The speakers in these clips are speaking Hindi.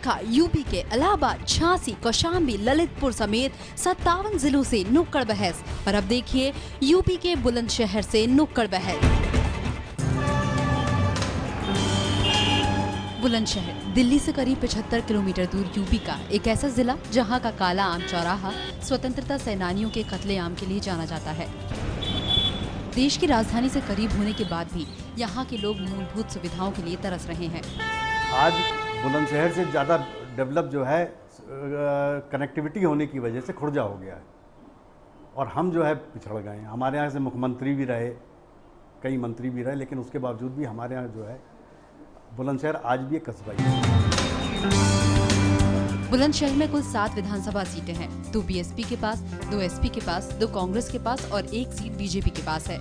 देखा यूपी के इलाहाबाद, झांसी, कौशाम्बी, ललितपुर समेत 57 जिलों से नुक्कड़ बहस। और अब देखिए यूपी के बुलंदशहर से नुक्कड़ बहस। बुलंदशहर दिल्ली से करीब 75 किलोमीटर दूर यूपी का एक ऐसा जिला जहां का काला आम चौराहा स्वतंत्रता सेनानियों के कत्लेआम के लिए जाना जाता है। देश की राजधानी से करीब होने के बाद भी यहां के लोग मूलभूत सुविधाओं के लिए तरस रहे हैं। आज बुलंदशहर से ज़्यादा डेवलप जो है कनेक्टिविटी होने की वजह से खुर्जा हो गया है और हम जो है पिछड़ गए हैं। हमारे यहाँ से मुख्यमंत्री भी रहे, कई मंत्री भी रहे, लेकिन उसके बावजूद भी हमारे यहाँ जो है बुलंदशहर आज भी एक कस्बा ही है। बुलंदशहर में कुल 7 विधानसभा सीटें हैं। 2 बीएसपी के पास, 2 एसपी के पास, 2 कांग्रेस के पास और 1 सीट बीजेपी के पास है,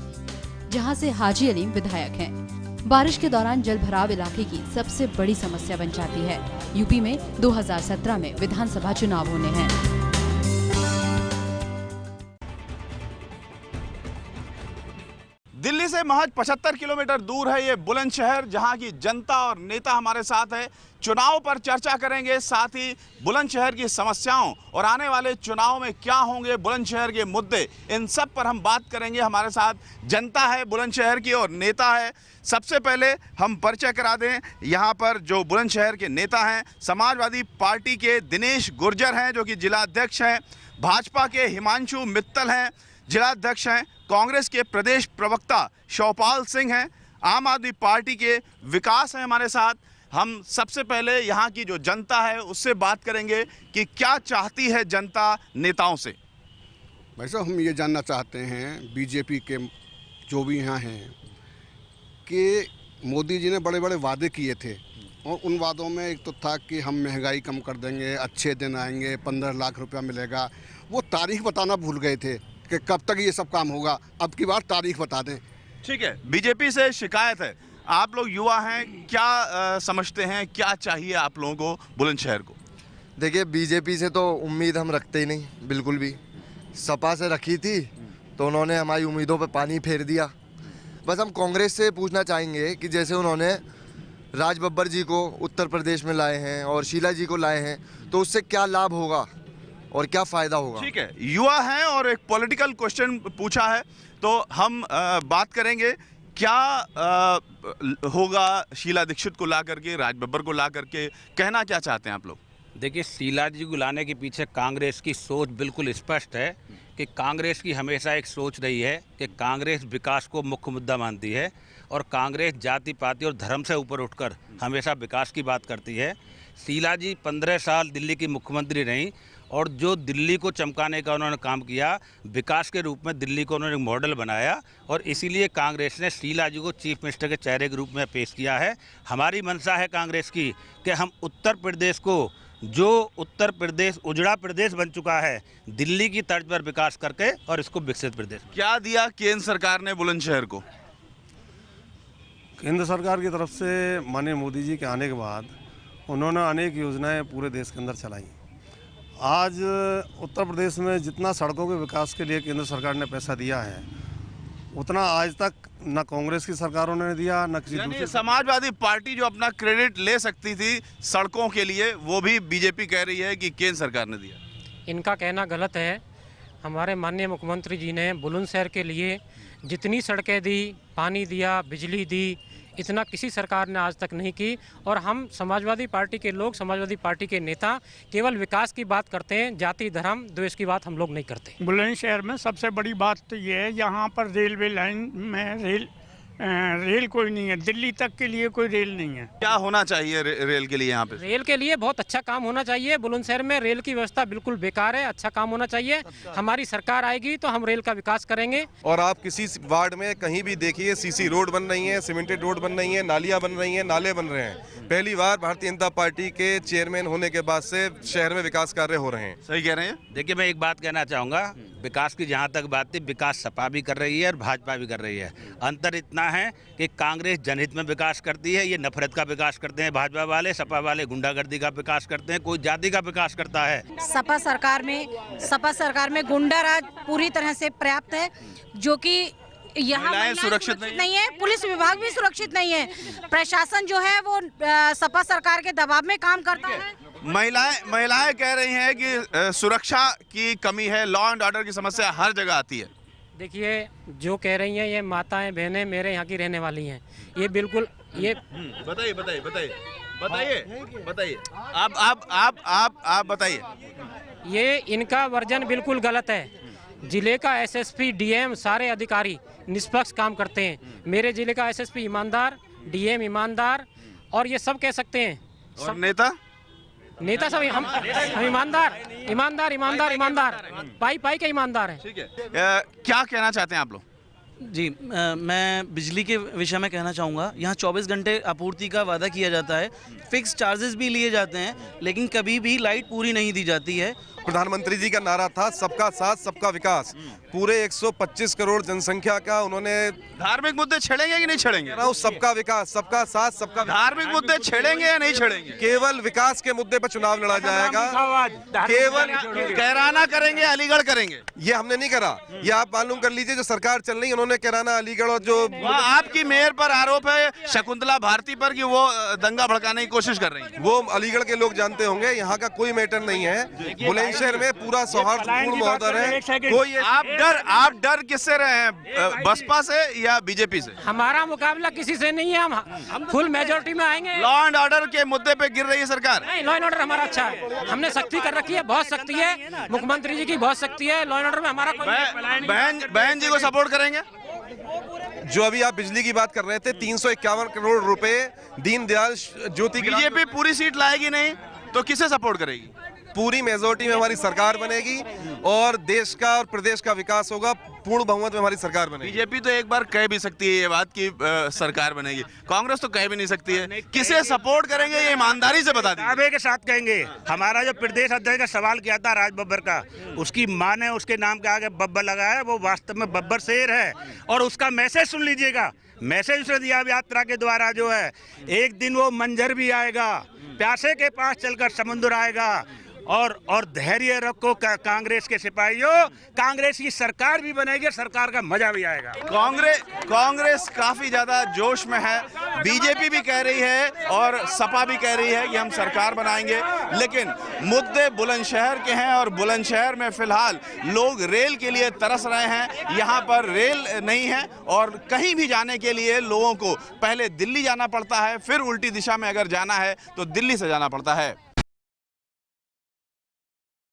जहां से हाजी अलीम विधायक हैं। बारिश के दौरान जल भराव इलाके की सबसे बड़ी समस्या बन जाती है। यूपी में 2017 में विधानसभा चुनाव होने हैं। दिल्ली से महज 75 किलोमीटर दूर है ये बुलंदशहर, जहां की जनता और नेता हमारे साथ है। चुनाव पर चर्चा करेंगे, साथ ही बुलंदशहर की समस्याओं और आने वाले चुनाव में क्या होंगे बुलंदशहर के मुद्दे, इन सब पर हम बात करेंगे। हमारे साथ जनता है बुलंदशहर की और नेता है। सबसे पहले हम परिचय करा दें, यहाँ पर जो बुलंदशहर के नेता हैं, समाजवादी पार्टी के दिनेश गुर्जर हैं जो कि जिलाध्यक्ष हैं, भाजपा के हिमांशु मित्तल हैं, जिलाध्यक्ष हैं, कांग्रेस के प्रदेश प्रवक्ता शिवपाल सिंह हैं, आम आदमी पार्टी के विकास हैं हमारे साथ। हम सबसे पहले यहाँ की जो जनता है उससे बात करेंगे कि क्या चाहती है जनता नेताओं से। भाई साहब, हम ये जानना चाहते हैं बीजेपी के जो भी यहाँ हैं कि मोदी जी ने बड़े बड़े वादे किए थे और उन वादों में एक तो था कि हम महंगाई कम कर देंगे, अच्छे दिन आएंगे, 15 लाख रुपया मिलेगा। वो तारीख बताना भूल गए थे कि कब तक ये सब काम होगा। अब की बार तारीख बता दें। ठीक है, बीजेपी से शिकायत है, आप लोग युवा हैं, क्या समझते हैं, क्या चाहिए आप लोगों को बुलंदशहर को? देखिए, बीजेपी से तो उम्मीद हम रखते ही नहीं, बिल्कुल भी। सपा से रखी थी तो उन्होंने हमारी उम्मीदों पे पानी फेर दिया। बस हम कांग्रेस से पूछना चाहेंगे कि जैसे उन्होंने राज बब्बर जी को उत्तर प्रदेश में लाए हैं और शीला जी को लाए हैं, तो उससे क्या लाभ होगा और क्या फ़ायदा होगा? ठीक है, युवा हैं और एक पॉलिटिकल क्वेश्चन पूछा है तो हम बात करेंगे क्या होगा शीला दीक्षित को ला करके, राज बब्बर को ला करके। कहना क्या चाहते हैं आप लोग? देखिए, शीला जी को लाने के पीछे कांग्रेस की सोच बिल्कुल स्पष्ट है कि कांग्रेस की हमेशा एक सोच रही है कि कांग्रेस विकास को मुख्य मुद्दा मानती है और कांग्रेस जाति पाति और धर्म से ऊपर उठकर हमेशा विकास की बात करती है। शीला जी 15 साल दिल्ली की मुख्यमंत्री रहीं और जो दिल्ली को चमकाने का उन्होंने काम किया, विकास के रूप में दिल्ली को उन्होंने मॉडल बनाया और इसीलिए कांग्रेस ने शीला जी को चीफ मिनिस्टर के चेहरे के रूप में पेश किया है। हमारी मंशा है कांग्रेस की कि हम उत्तर प्रदेश को, जो उत्तर प्रदेश उजड़ा प्रदेश बन चुका है, दिल्ली की तर्ज पर विकास करके और इसको विकसित प्रदेश। क्या दिया केंद्र सरकार ने बुलंदशहर को? केंद्र सरकार की तरफ से माननीय मोदी जी के आने के बाद उन्होंने अनेक योजनाएं पूरे देश के अंदर चलाई। आज उत्तर प्रदेश में जितना सड़कों के विकास के लिए केंद्र सरकार ने पैसा दिया है, उतना आज तक न कांग्रेस की सरकारों ने दिया, न किसी दूसरी। समाजवादी पार्टी जो अपना क्रेडिट ले सकती थी सड़कों के लिए, वो भी बीजेपी कह रही है कि केंद्र सरकार ने दिया। इनका कहना गलत है। हमारे माननीय मुख्यमंत्री जी ने बुलंदशहर के लिए जितनी सड़कें दी, पानी दिया, बिजली दी, इतना किसी सरकार ने आज तक नहीं की। और हम समाजवादी पार्टी के लोग, समाजवादी पार्टी के नेता केवल विकास की बात करते हैं, जाति धर्म द्वेष की बात हम लोग नहीं करते। बुलंदशहर में सबसे बड़ी बात तो ये है, यहाँ पर रेलवे लाइन में रेल कोई नहीं है, दिल्ली तक के लिए कोई रेल नहीं है। क्या होना चाहिए रेल के लिए? यहाँ पे रेल के लिए बहुत अच्छा काम होना चाहिए। बुलंदशहर में रेल की व्यवस्था बिल्कुल बेकार है, अच्छा काम होना चाहिए। हमारी सरकार आएगी तो हम रेल का विकास करेंगे। और आप किसी वार्ड में कहीं भी देखिए, सीसी रोड बन रही है, सीमेंटेड रोड बन रही है, नालियाँ बन रही हैं, नाले बन रहे हैं। पहली बार भारतीय जनता पार्टी के चेयरमैन होने के बाद से शहर में विकास कार्य हो रहे हैं। सही कह रहे हैं। देखिए, मैं एक बात कहना चाहूँगा, विकास की जहाँ तक बात थी, विकास सपा भी कर रही है और भाजपा भी कर रही है। अंतर इतना है कि कांग्रेस जनहित में विकास करती है, ये नफरत का विकास करते हैं भाजपा वाले, सपा वाले गुंडागर्दी का विकास करते हैं, कोई जाति का विकास करता है। सपा सरकार में गुंडा राज पूरी तरह से पर्याप्त है, जो कि यहाँ सुरक्षित नहीं है, पुलिस विभाग भी सुरक्षित नहीं है, प्रशासन जो है वो सपा सरकार के दबाव में काम करता है। महिलाएं कह रही हैं कि सुरक्षा की कमी है, लॉ एंड ऑर्डर की समस्या हर जगह आती है। देखिए, जो कह रही हैं ये माताएं बहनें मेरे यहाँ की रहने वाली हैं, ये बिल्कुल ये बताइए बताइए बताइए बताइए बताइए आप बताइए। ये इनका वर्जन बिल्कुल गलत है। जिले का एसएसपी, डीएम सारे अधिकारी निष्पक्ष काम करते हैं। मेरे जिले का एसएसपी ईमानदार, डीएम ईमानदार, और ये सब कह सकते हैं। और नेता सब हम ईमानदार ईमानदार ईमानदार ईमानदार पाई के ईमानदार हैं। ठीक है, क्या कहना चाहते हैं आप लोग? जी, मैं बिजली के विषय में कहना चाहूँगा। यहाँ 24 घंटे आपूर्ति का वादा किया जाता है, फिक्स चार्जेस भी लिए जाते हैं, लेकिन कभी भी लाइट पूरी नहीं दी जाती है। प्रधानमंत्री जी का नारा था सबका साथ सबका विकास। पूरे 125 करोड़ जनसंख्या का उन्होंने धार्मिक मुद्दे छेड़ेंगे कि नहीं छेड़ेंगे? सबका विकास, सबका साथ सबका। धार्मिक मुद्दे छेड़ेंगे या नहीं छेड़ेंगे? केवल विकास के मुद्दे पर चुनाव लड़ा जाएगा। केवल कैराना करेंगे, अलीगढ़ करेंगे? ये हमने नहीं करा। ये आप मालूम कर लीजिए, जो सरकार चल रही है उन्होंने कैराना, अलीगढ़, और जो आपकी मेयर पर आरोप है शकुंतला भारती पर कि वो दंगा भड़काने की कोशिश कर रही है। वो अलीगढ़ के लोग जानते होंगे, यहाँ का कोई मैटर नहीं है। बुलंदशहर में पूरा सौहार्दपूर्ण माहौल है। कोई आप डर किससे रहे हैं, बसपा से या बीजेपी से? हमारा मुकाबला किसी से नहीं है, हम फुल मेजोरिटी में आएंगे। लॉ एंड ऑर्डर के मुद्दे पे गिर रही है सरकार। नहीं, लॉ एंड ऑर्डर हमारा अच्छा है, हमने सख्ती कर रखी है, बहुत सख्ती है। मुख्यमंत्री जी की बहुत सख्ती है, लॉ एंड ऑर्डर में हमारा बहन जी को सपोर्ट करेंगे। जो अभी आप बिजली की बात कर रहे थे, 351 करोड़ रुपए दीनदयाल ज्योति। बीजेपी पूरी सीट लाएगी नहीं तो किसे सपोर्ट करेगी? पूरी मेजोरिटी में हमारी सरकार बनेगी और देश का और प्रदेश का विकास होगा। पूर्ण बहुमत में हमारी सरकार बनेगी। बीजेपी तो एक बार कह भी सकती है ये बात की सरकार बनेगी, कांग्रेस तो कह भी नहीं सकती है। किसे सपोर्ट करेंगे ये ईमानदारी से बता दीजिए। के साथ कहेंगे। हमारा जो प्रदेश अध्यक्ष का सवाल किया था राज बब्बर का, उसकी मां ने उसके नाम के आगे बब्बर लगाया है, वो वास्तव में बब्बर शेर है। और उसका मैसेज सुन लीजिएगा, मैसेज उसने दिया यात्रा के द्वारा जो है, एक दिन वो मंजर भी आएगा, प्यासे के पास चलकर समुद्र आएगा। और धैर्य रखो कांग्रेस के सिपाहियों, कांग्रेस की सरकार भी बनेगी, सरकार का मजा भी आएगा। कांग्रेस काफी ज्यादा जोश में है। बीजेपी भी कह रही है और सपा भी कह रही है कि हम सरकार बनाएंगे, लेकिन मुद्दे बुलंदशहर के हैं और बुलंदशहर में फिलहाल लोग रेल के लिए तरस रहे हैं। यहाँ पर रेल नहीं है और कहीं भी जाने के लिए लोगों को पहले दिल्ली जाना पड़ता है, फिर उल्टी दिशा में अगर जाना है तो दिल्ली से जाना पड़ता है।